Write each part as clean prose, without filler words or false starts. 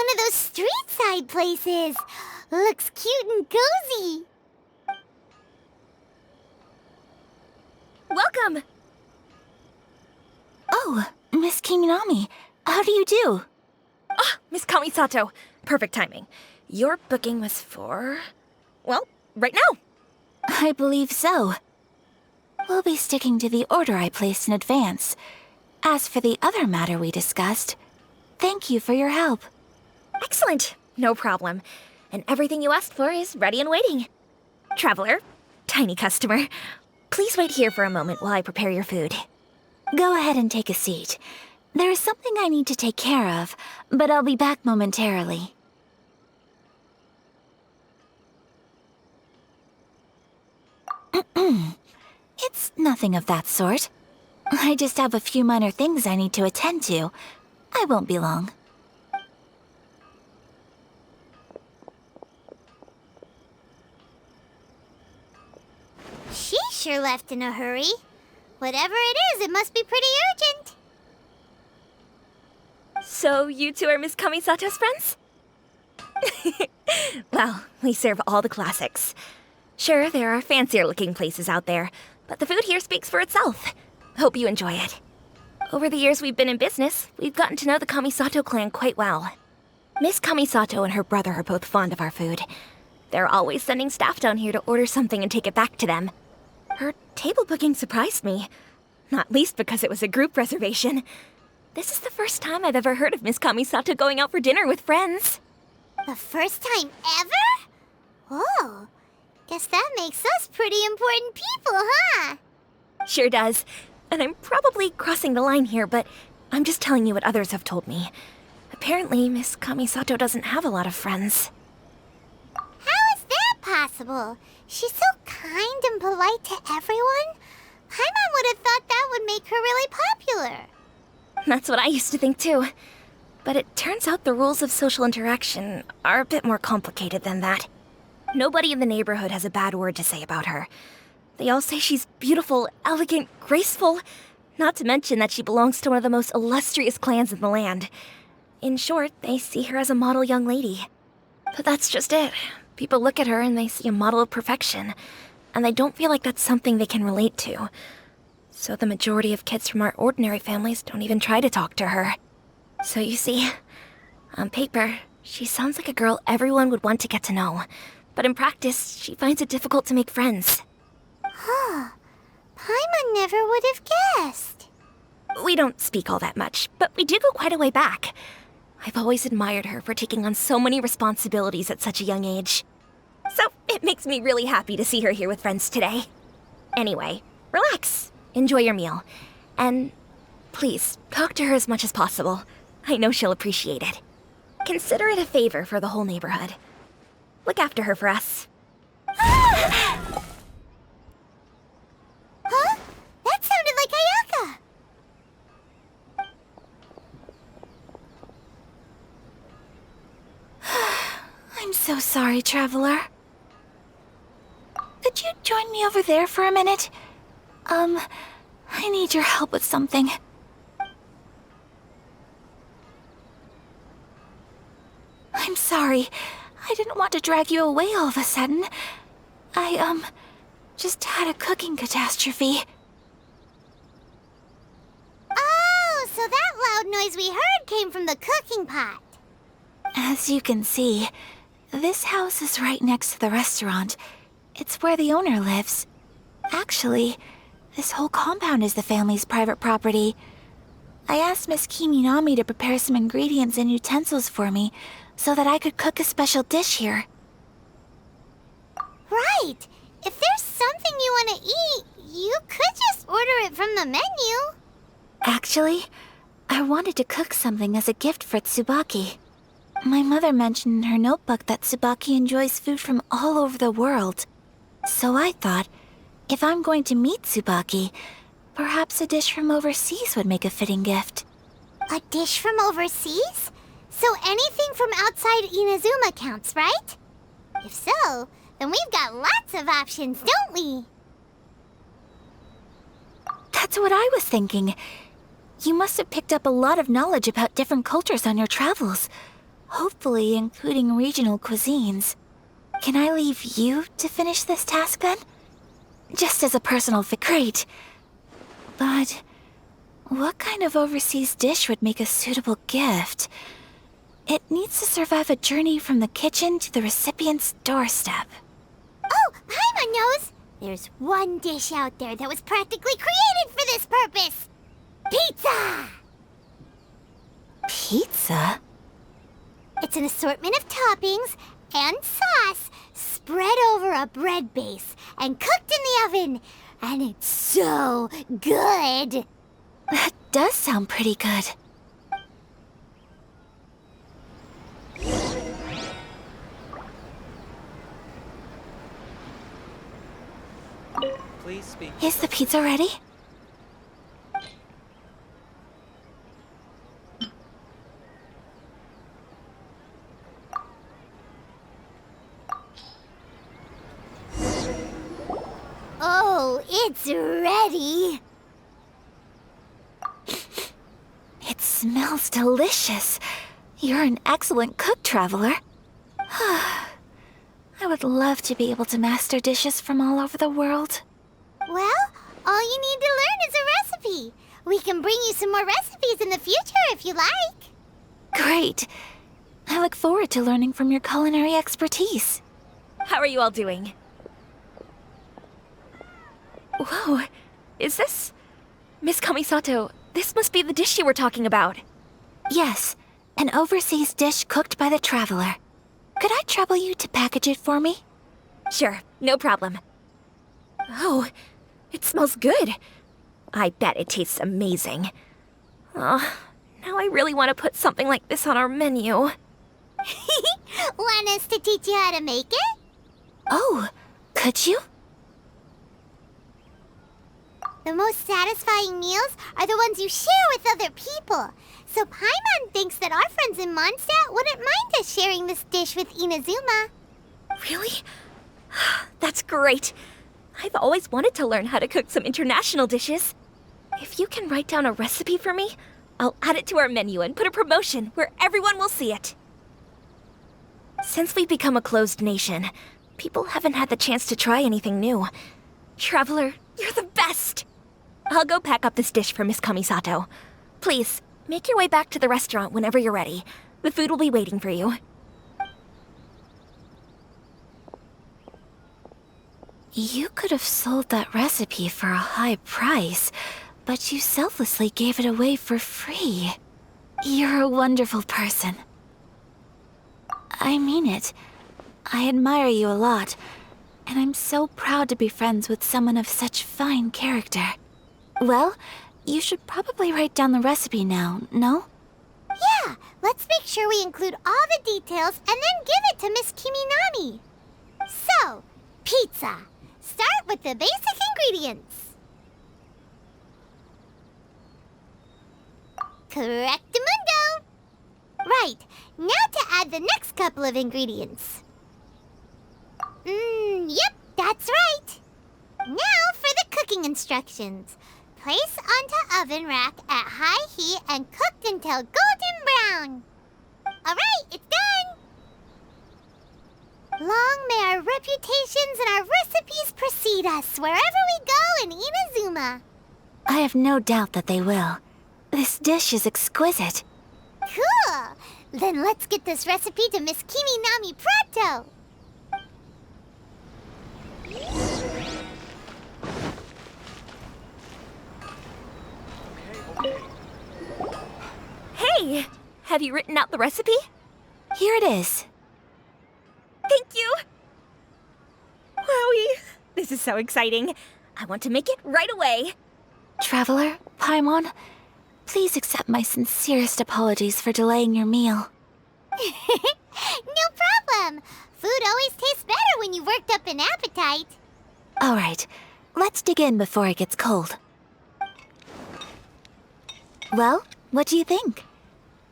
one of those street-side places. Looks cute and cozy. Welcome! Oh, Miss Kiminami, how do you do? Ah, Miss Kamisato. Perfect timing. Your booking was for... well, right now. I believe so. We'll be sticking to the order I placed in advance. As for the other matter we discussed, thank you for your help. Excellent. No problem. And everything you asked for is ready and waiting. Traveler, tiny customer, please wait here for a moment while I prepare your food. Go ahead and take a seat. There is something I need to take care of, but I'll be back momentarily. It's nothing of that sort. I just have a few minor things I need to attend to. I won't be long. She sure left in a hurry. Whatever it is, it must be pretty urgent. So you two are Miss Kamisato's friends? Well, we serve all the classics. Sure, there are fancier-looking places out there, but the food here speaks for itself. Hope you enjoy it. Over the years we've been in business, we've gotten to know the Kamisato clan quite well. Miss Kamisato and her brother are both fond of our food. They're always sending staff down here to order something and take it back to them. Her table booking surprised me, not least because it was a group reservation. This is the first time I've ever heard of Miss Kamisato going out for dinner with friends. The first time ever? Oh, guess that makes us pretty important people, huh? Sure does. And I'm probably crossing the line here, but I'm just telling you what others have told me. Apparently, Miss Kamisato doesn't have a lot of friends. How is that possible? She's so kind and polite to everyone. Paimon would have thought that would make her really popular. That's what I used to think too. But it turns out the rules of social interaction are a bit more complicated than that. Nobody in the neighborhood has a bad word to say about her. They all say she's beautiful, elegant, graceful, not to mention that she belongs to one of the most illustrious clans in the land. In short, they see her as a model young lady. But that's just it. People look at her and they see a model of perfection, and they don't feel like that's something they can relate to. So the majority of kids from our ordinary families don't even try to talk to her. So you see, on paper, she sounds like a girl everyone would want to get to know. But in practice, she finds it difficult to make friends. Huh. Paimon never would have guessed. We don't speak all that much, but we do go quite a way back. I've always admired her for taking on so many responsibilities at such a young age. So it makes me really happy to see her here with friends today. Anyway, relax. Enjoy your meal. And please, talk to her as much as possible. I know she'll appreciate it. Consider it a favor for the whole neighborhood. Look after her for us. Huh? That sounded like Ayaka. I'm so sorry, Traveler. Could you join me over there for a minute? I need your help with something. I'm sorry. I didn't want to drag you away all of a sudden. I, just had a cooking catastrophe. Oh, so that loud noise we heard came from the cooking pot. As you can see, this house is right next to the restaurant. It's where the owner lives. Actually, this whole compound is the family's private property. I asked Miss Kiminami to prepare some ingredients and utensils for me so that I could cook a special dish here. Right. If there's something you want to eat, you could just order it from the menu. Actually, I wanted to cook something as a gift for Tsubaki. My mother mentioned in her notebook that Tsubaki enjoys food from all over the world. So I thought, if I'm going to meet Tsubaki, perhaps a dish from overseas would make a fitting gift. A dish from overseas? So anything from outside Inazuma counts, right? If so, then we've got lots of options, don't we? That's what I was thinking. You must have picked up a lot of knowledge about different cultures on your travels. hopefully including regional cuisines. Can I leave you to finish this task then? Just as a personal Great. But what kind of overseas dish would make a suitable gift? It needs to survive a journey from the kitchen to the recipient's doorstep. Oh, Paimon knows! There's one dish out there that was practically created for this purpose! Pizza! Pizza? It's an assortment of toppings and sauce spread over a bread base and cooked in the oven. And it's so good! That does sound pretty good. Please speak. Is the pizza ready? Oh, it's ready! It smells delicious. You're an excellent cook, Traveler. I would love to be able to master dishes from all over the world. Well, all you need to learn is a recipe. We can bring you some more recipes in the future if you like. Great. I look forward to learning from your culinary expertise. How are you all doing? Whoa, is this... Miss Kamisato, this must be the dish you were talking about. Yes, an overseas dish cooked by the Traveler. Could I trouble you to package it for me? Sure, no problem. Oh, it smells good. I bet it tastes amazing. Oh, now I really want to put something like this on our menu. Want us to teach you how to make it? Oh, could you? The most satisfying meals are the ones you share with other people. So Paimon thinks that our friends in Mondstadt wouldn't mind us sharing this dish with Inazuma. Really? That's great. I've always wanted to learn how to cook some international dishes. If you can write down a recipe for me, I'll add it to our menu and put a promotion where everyone will see it. Since we've become a closed nation, people haven't had the chance to try anything new. Traveler, you're the best! I'll go pack up this dish for Miss Kamisato. Please, make your way back to the restaurant whenever you're ready. The food will be waiting for you. You could have sold that recipe for a high price, but you selflessly gave it away for free. You're a wonderful person. I mean it. I admire you a lot, and I'm so proud to be friends with someone of such fine character. Well, you should probably write down the recipe now, no? Yeah, let's make sure we include all the details and then give it to Miss Kiminami. So, pizza. Start with the basic ingredients. Correctamundo! Right, now to add the next couple of ingredients. Yep, that's right. Now for the cooking instructions. Place onto oven rack at high heat and cooked until golden brown. Alright, it's done! Long may our reputations and our recipes precede us wherever we go in Inazuma. I have no doubt that they will. This dish is exquisite. Cool! Then let's get this recipe to Miss Kiminami pronto! Hey! Have you written out the recipe? Here it is. Thank you! Wowie! This is so exciting. I want to make it right away. Traveler, Paimon, please accept my sincerest apologies for delaying your meal. No problem! Food always tastes better when you've worked up an appetite. All right, let's dig in before it gets cold. Well, what do you think?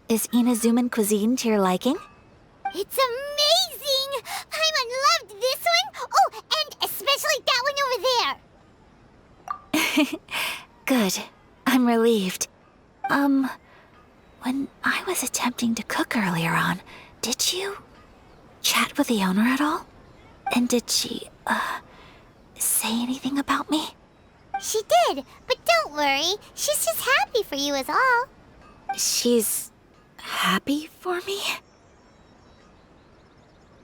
Is Inazuman cuisine to your liking? It's amazing! Paimon loved this one! Oh, and especially that one over there! Good. I'm relieved. When I was attempting to cook earlier on, Did you chat with the owner at all? And did she, say anything about me? She did, but don't worry. She's just happy for you is all. She's happy for me?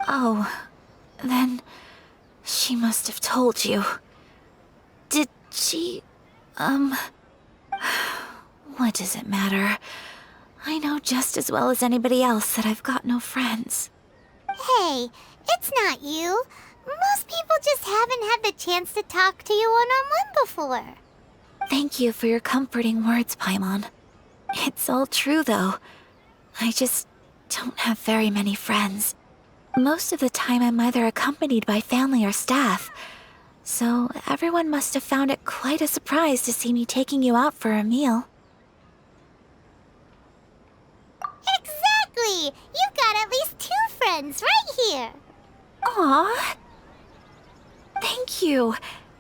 Oh, then she must have told you. Did she, what does it matter? I know just as well as anybody else that I've got no friends. Hey, it's not you. Most people just haven't had the chance to talk to you one-on-one before. Thank you for your comforting words, Paimon. It's all true, though. I just don't have very many friends. Most of the time I'm either accompanied by family or staff, so everyone must have found it quite a surprise to see me taking you out for a meal. Exactly! You've got at least 2 friends right here. Aww. Thank you.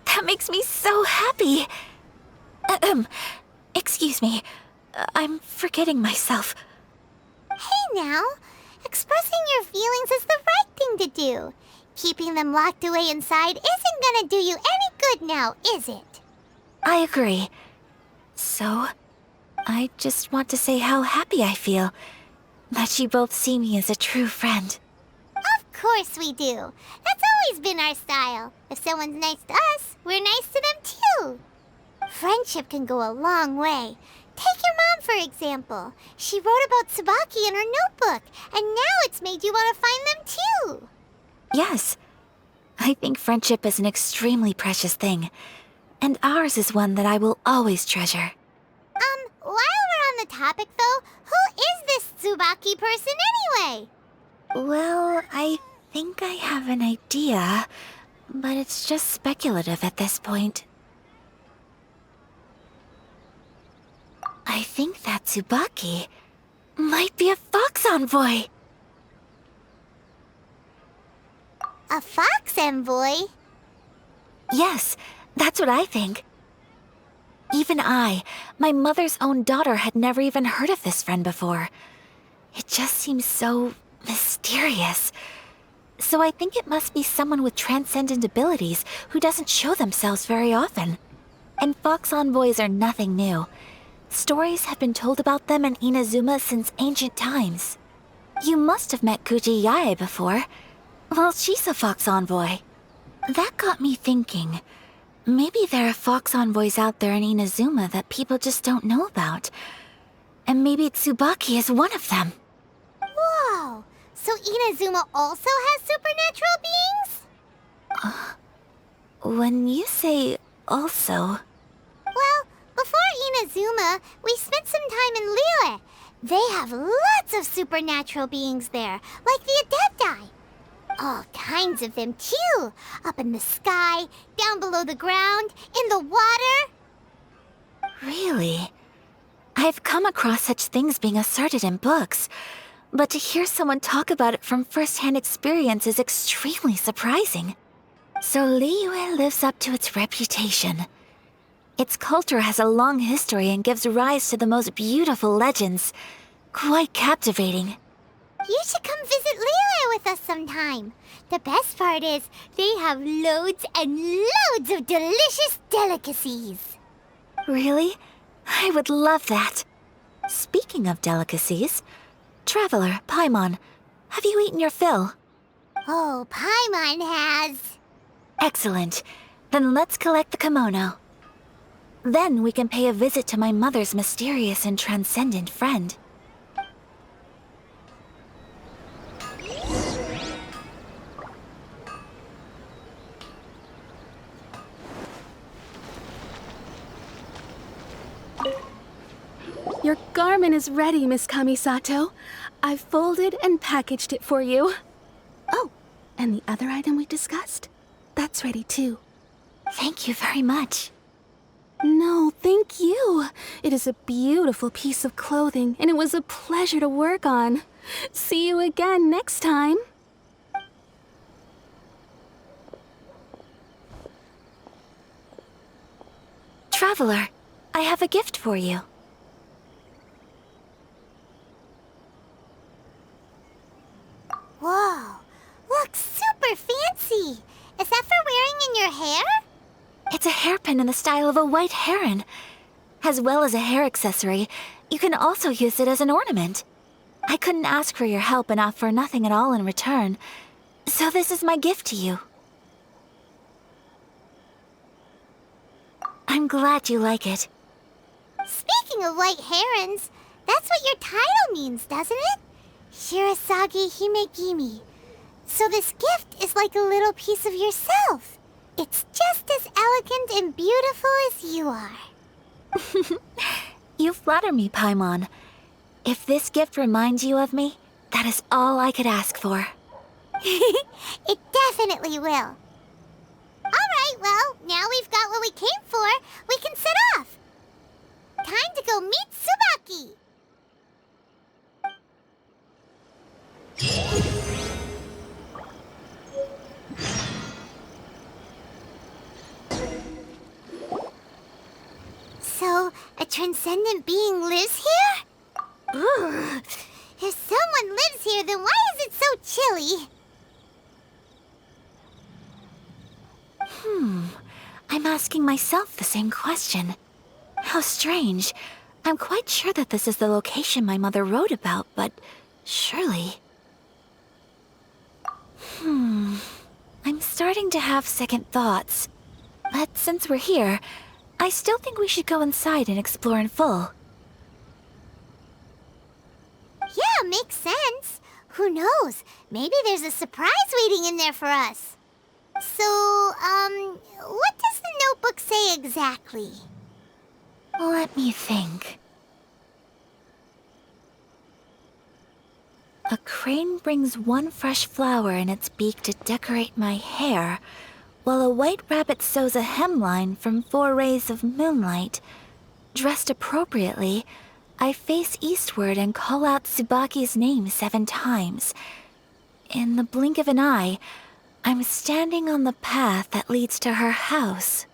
That makes me so happy. Excuse me. I'm forgetting myself. Hey now, expressing your feelings is the right thing to do. Keeping them locked away inside isn't gonna do you any good now, is it? I agree. So, I just want to say how happy I feel that you both see me as a true friend. Of course we do. That's always been our style. If someone's nice to us, we're nice to them too. Friendship can go a long way. Take your mom, for example. She wrote about Tsubaki in her notebook, and now it's made you want to find them too. Yes. I think friendship is an extremely precious thing, and ours is one that I will always treasure. While we're on the topic though, who is this Tsubaki person anyway? Well, I think I have an idea, but it's just speculative at this point. I think that Tsubaki might be a fox envoy. A fox envoy? Yes, that's what I think. Even I, my mother's own daughter, had never even heard of this friend before. It just seems so mysterious. So I think it must be someone with transcendent abilities who doesn't show themselves very often. And fox envoys are nothing new. Stories have been told about them in Inazuma since ancient times. You must have met Kuji Yae before. Well, she's a fox envoy. That got me thinking. Maybe there are fox envoys out there in Inazuma that people just don't know about. And maybe Tsubaki is one of them. Whoa! So Inazuma also has supernatural beings? When you say also... Well, before Inazuma, we spent some time in Liyue. They have lots of supernatural beings there, like the Adepti. All kinds of them, too. Up in the sky, down below the ground, in the water. Really? I've come across such things being asserted in books, but to hear someone talk about it from first-hand experience is extremely surprising. So Liyue lives up to its reputation. Its culture has a long history and gives rise to the most beautiful legends. Quite captivating. You should come visit Liyue with us sometime. The best part is, they have loads and loads of delicious delicacies. Really? I would love that. Speaking of delicacies, Traveler, Paimon, have you eaten your fill? Oh, Paimon has. Excellent. Then let's collect the kimono. Then we can pay a visit to my mother's mysterious and transcendent friend. Your garment is ready, Miss Kamisato. I've folded and packaged it for you. Oh, and the other item we discussed? That's ready too. Thank you very much. No, thank you. It is a beautiful piece of clothing, and it was a pleasure to work on. See you again next time. Traveler, I have a gift for you. pin in the style of a white heron. As well as a hair accessory, you can also use it as an ornament. I couldn't ask for your help and offer nothing at all in return, so this is my gift to you. I'm glad you like it. Speaking of white herons, that's what your title means, doesn't it? Shirasagi Himegimi. So this gift is like a little piece of yourself. It's just as elegant and beautiful as you are. You flatter me, Paimon. If this gift reminds you of me, that is all I could ask for. It definitely will. Alright, well, now we've got what we came for. We can set off. Time to go meet Tsubaki. So, a transcendent being lives here? Ooh. If someone lives here, then why is it so chilly? I'm asking myself the same question. How strange. I'm quite sure that this is the location my mother wrote about, but surely... I'm starting to have second thoughts. But since we're here, I still think we should go inside and explore in full. Yeah, makes sense. Who knows? Maybe there's a surprise waiting in there for us. So, what does the notebook say exactly? Let me think. A crane brings one fresh flower in its beak to decorate my hair, while a white rabbit sews a hemline from 4 rays of moonlight. Dressed appropriately, I face eastward and call out Tsubaki's name 7 times. In the blink of an eye, I'm standing on the path that leads to her house.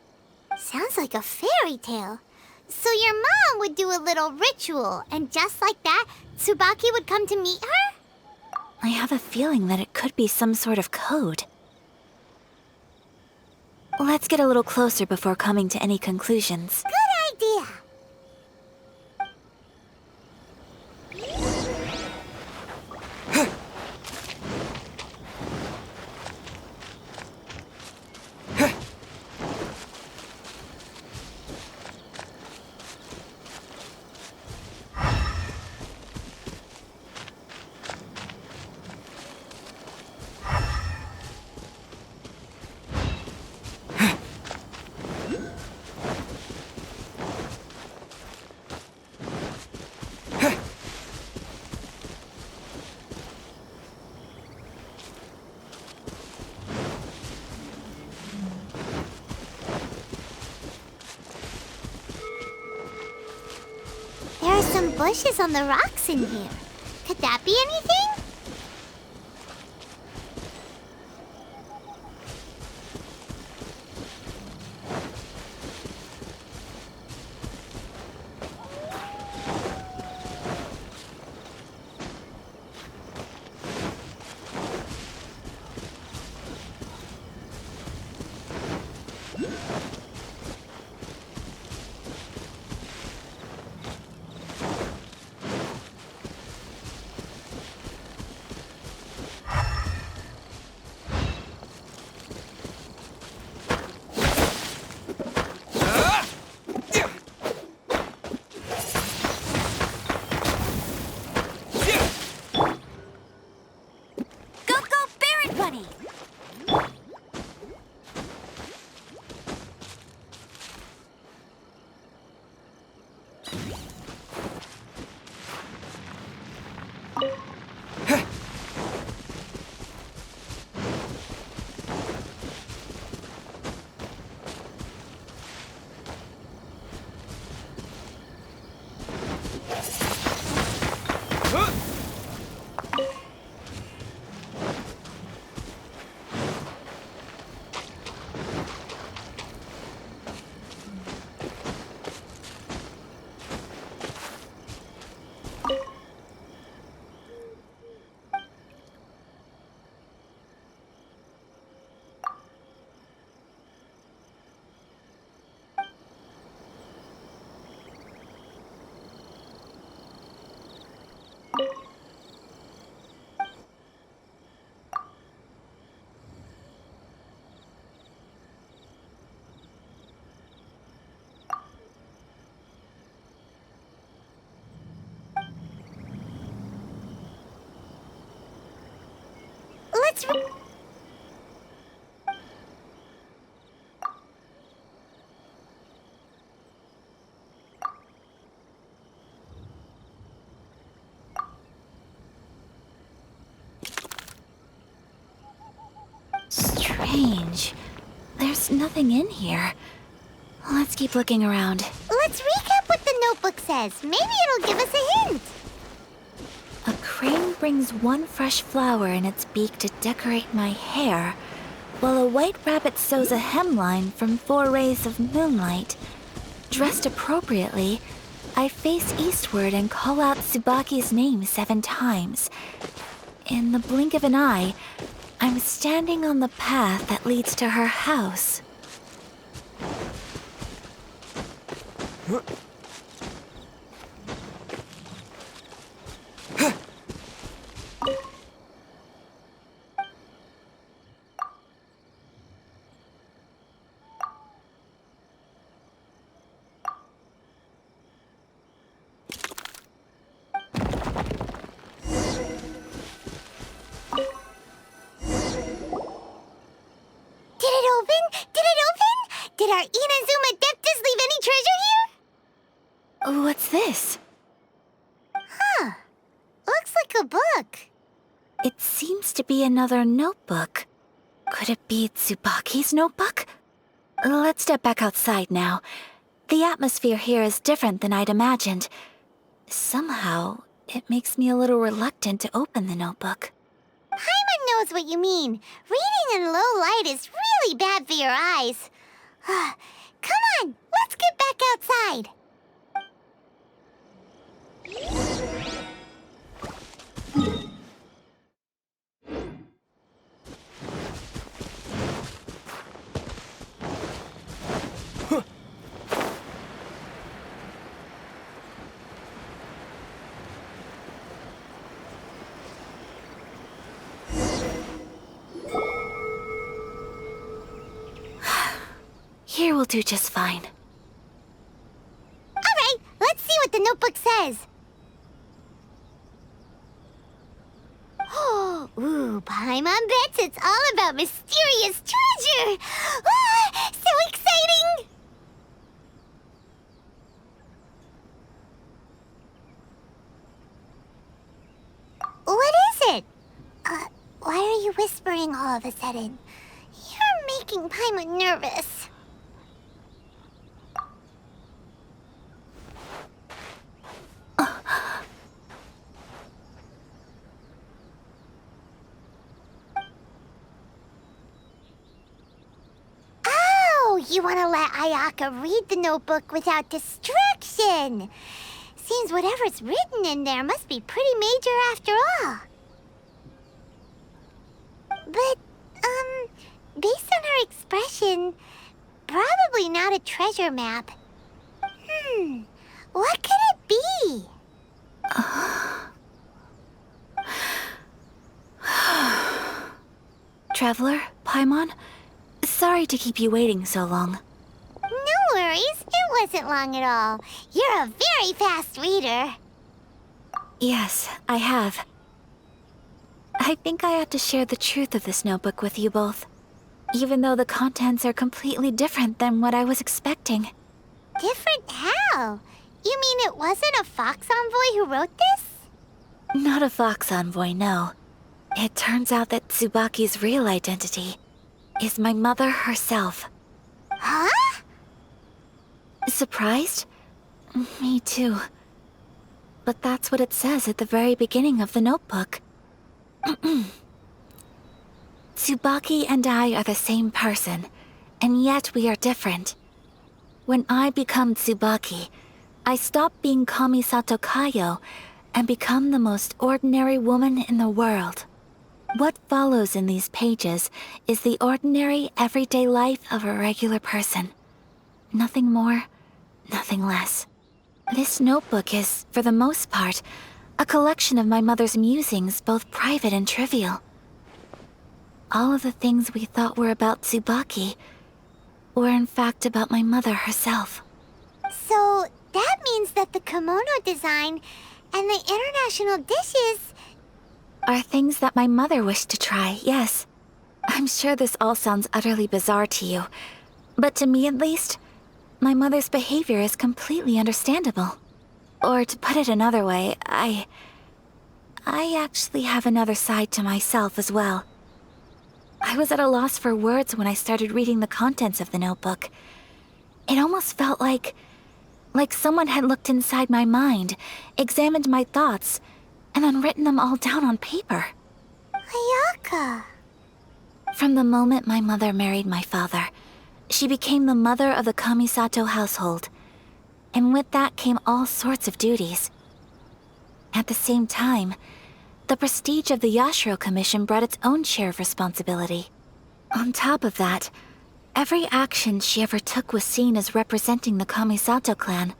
Sounds like a fairy tale. So your mom would do a little ritual, and just like that, Tsubaki would come to meet her? I have a feeling that it could be some sort of code. Let's get a little closer before coming to any conclusions. Good idea. There are some bushes on the rocks in here. Could that be anything? let's... Strange. There's nothing in here. Let's keep looking around. Let's recap what the notebook says. Maybe it'll give us a hint. A crane brings one fresh flower in its beak to decorate my hair, while a white rabbit sews a hemline from 4 rays of moonlight. Dressed appropriately, I face eastward and call out Tsubaki's name 7 times. In the blink of an eye, I'm standing on the path that leads to her house. Did our Inazuma Adeptus leave any treasure here? What's this? Huh. Looks like a book. It seems to be another notebook. Could it be Tsubaki's notebook? Let's step back outside now. The atmosphere here is different than I'd imagined. Somehow, it makes me a little reluctant to open the notebook. Paimon knows what you mean. Reading in low light is really bad for your eyes. Come on, let's get back outside. Here will do just fine. All right, let's see what the notebook says. Ooh, Paimon bets it's all about mysterious treasure. Ah, so exciting! What is it? Why are you whispering all of a sudden? You're making Paimon nervous. You want to let Ayaka read the notebook without distraction. Seems whatever's written in there must be pretty major after all. But, based on her expression, probably not a treasure map. What could it be? Traveler, Paimon? Sorry to keep you waiting so long. No worries. It wasn't long at all. You're a very fast reader. Yes, I have. I think I ought to share the truth of this notebook with you both, even though the contents are completely different than what I was expecting. Different how? You mean it wasn't a Fox Envoy who wrote this? Not a Fox Envoy, no. It turns out that Tsubaki's real identity is my mother herself. Huh? Surprised? Me too. But that's what it says at the very beginning of the notebook. Tsubaki and I are the same person, and yet we are different. When I become Tsubaki, I stop being Kamisato Kayo and become the most ordinary woman in the world. What follows in these pages is the ordinary, everyday life of a regular person. Nothing more, nothing less. This notebook is, for the most part, a collection of my mother's musings, both private and trivial. All of the things we thought were about Tsubaki were in fact about my mother herself. So that means that the kimono design and the international dishes are things that my mother wished to try, yes. I'm sure this all sounds utterly bizarre to you, but to me at least, my mother's behavior is completely understandable. Or to put it another way, I actually have another side to myself as well. I was at a loss for words when I started reading the contents of the notebook. It almost felt like someone had looked inside my mind, examined my thoughts, and then written them all down on paper. Ayaka. From the moment my mother married my father, she became the mother of the Kamisato household. And with that came all sorts of duties. At the same time, the prestige of the Yashiro Commission brought its own share of responsibility. On top of that, every action she ever took was seen as representing the Kamisato clan.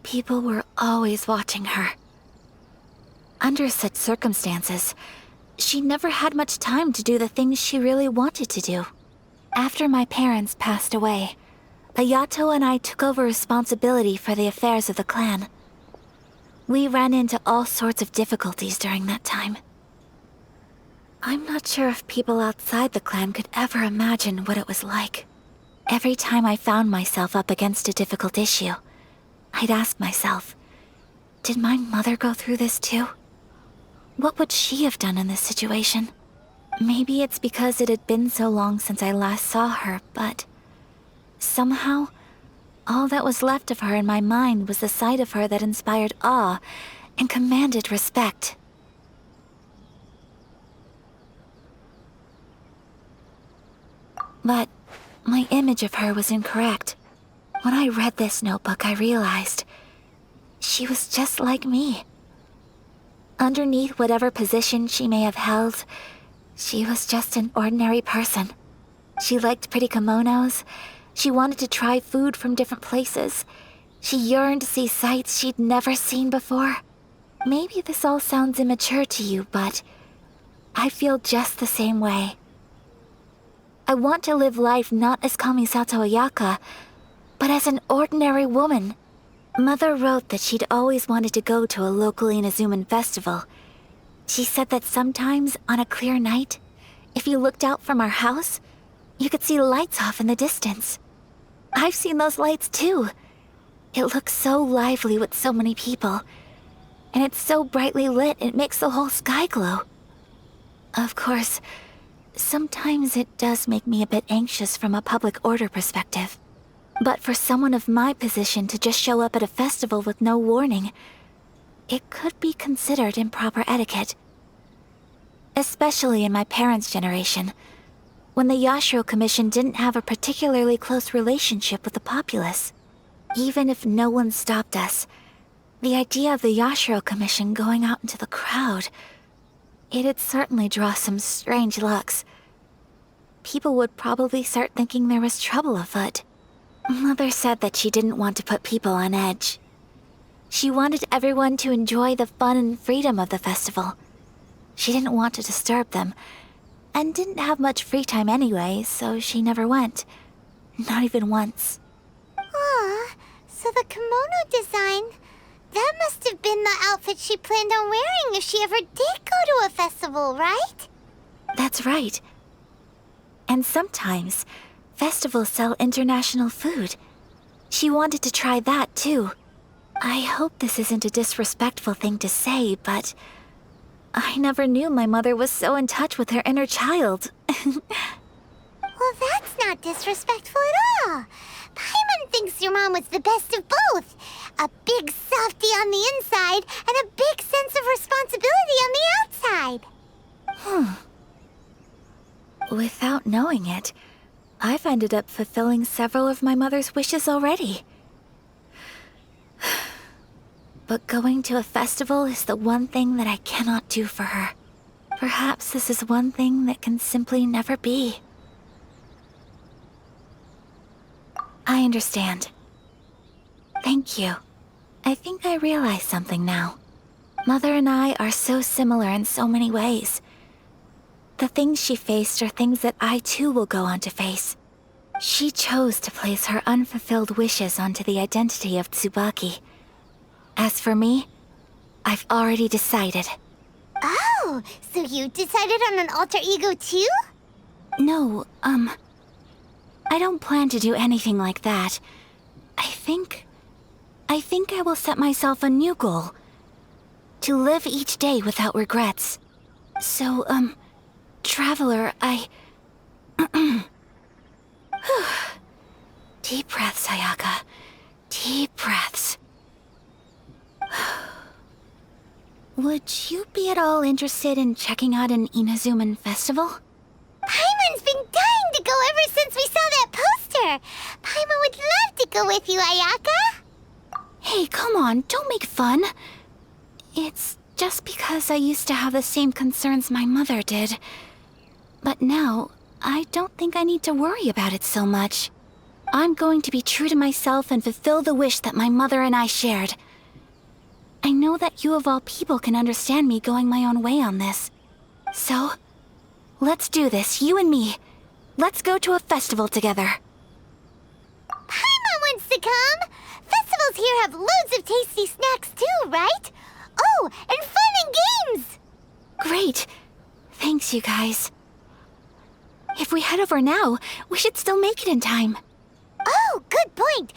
People were always watching her. Under such circumstances, she never had much time to do the things she really wanted to do. After my parents passed away, Ayato and I took over responsibility for the affairs of the clan. We ran into all sorts of difficulties during that time. I'm not sure if people outside the clan could ever imagine what it was like. Every time I found myself up against a difficult issue, I'd ask myself, did my mother go through this too? What would she have done in this situation? Maybe it's because it had been so long since I last saw her, but somehow, all that was left of her in my mind was the side of her that inspired awe and commanded respect. But my image of her was incorrect. When I read this notebook, I realized she was just like me. Underneath whatever position she may have held, she was just an ordinary person. She liked pretty kimonos. She wanted to try food from different places. She yearned to see sights she'd never seen before. Maybe this all sounds immature to you, but I feel just the same way. I want to live life not as Kamisato Ayaka, but as an ordinary woman. Mother wrote that she'd always wanted to go to a local Inazuman festival. She said that sometimes, on a clear night, if you looked out from our house, you could see lights off in the distance. I've seen those lights too. It looks so lively with so many people. And it's so brightly lit, it makes the whole sky glow. Of course, sometimes it does make me a bit anxious from a public order perspective. But for someone of my position to just show up at a festival with no warning, it could be considered improper etiquette. Especially in my parents' generation, when the Yashiro Commission didn't have a particularly close relationship with the populace. Even if no one stopped us, the idea of the Yashiro Commission going out into the crowd, it'd certainly draw some strange looks. People would probably start thinking there was trouble afoot. Mother said that she didn't want to put people on edge. She wanted everyone to enjoy the fun and freedom of the festival. She didn't want to disturb them, and didn't have much free time anyway, so she never went. Not even once. Aw, so the kimono design, that must have been the outfit she planned on wearing if she ever did go to a festival, right? That's right. And sometimes, festivals sell international food. She wanted to try that too. I hope this isn't a disrespectful thing to say, but I never knew my mother was so in touch with her inner child. Well, that's not disrespectful at all. Paimon thinks your mom was the best of both. A big softie on the inside and a big sense of responsibility on the outside. Without knowing it, I've ended up fulfilling several of my mother's wishes already. But going to a festival is the one thing that I cannot do for her. Perhaps this is one thing that can simply never be. I understand. Thank you. I think I realize something now. Mother and I are so similar in so many ways. The things she faced are things that I too will go on to face. She chose to place her unfulfilled wishes onto the identity of Tsubaki. As for me, I've already decided. Oh, so you decided on an alter ego too? No, I don't plan to do anything like that. I think I will set myself a new goal. To live each day without regrets. So, Traveler, Deep breaths, Ayaka. Deep breaths. Would you be at all interested in checking out an Inazuman festival? Paimon's been dying to go ever since we saw that poster. Paimon would love to go with you, Ayaka. Hey, come on, don't make fun. It's just because I used to have the same concerns my mother did. But now, I don't think I need to worry about it so much. I'm going to be true to myself and fulfill the wish that my mother and I shared. I know that you of all people can understand me going my own way on this. So, let's do this, you and me. Let's go to a festival together. Paimon wants to come. Festivals here have loads of tasty snacks too, right? Oh, and fun and games! Great. Thanks, you guys. If we head over now, we should still make it in time. Oh, good point.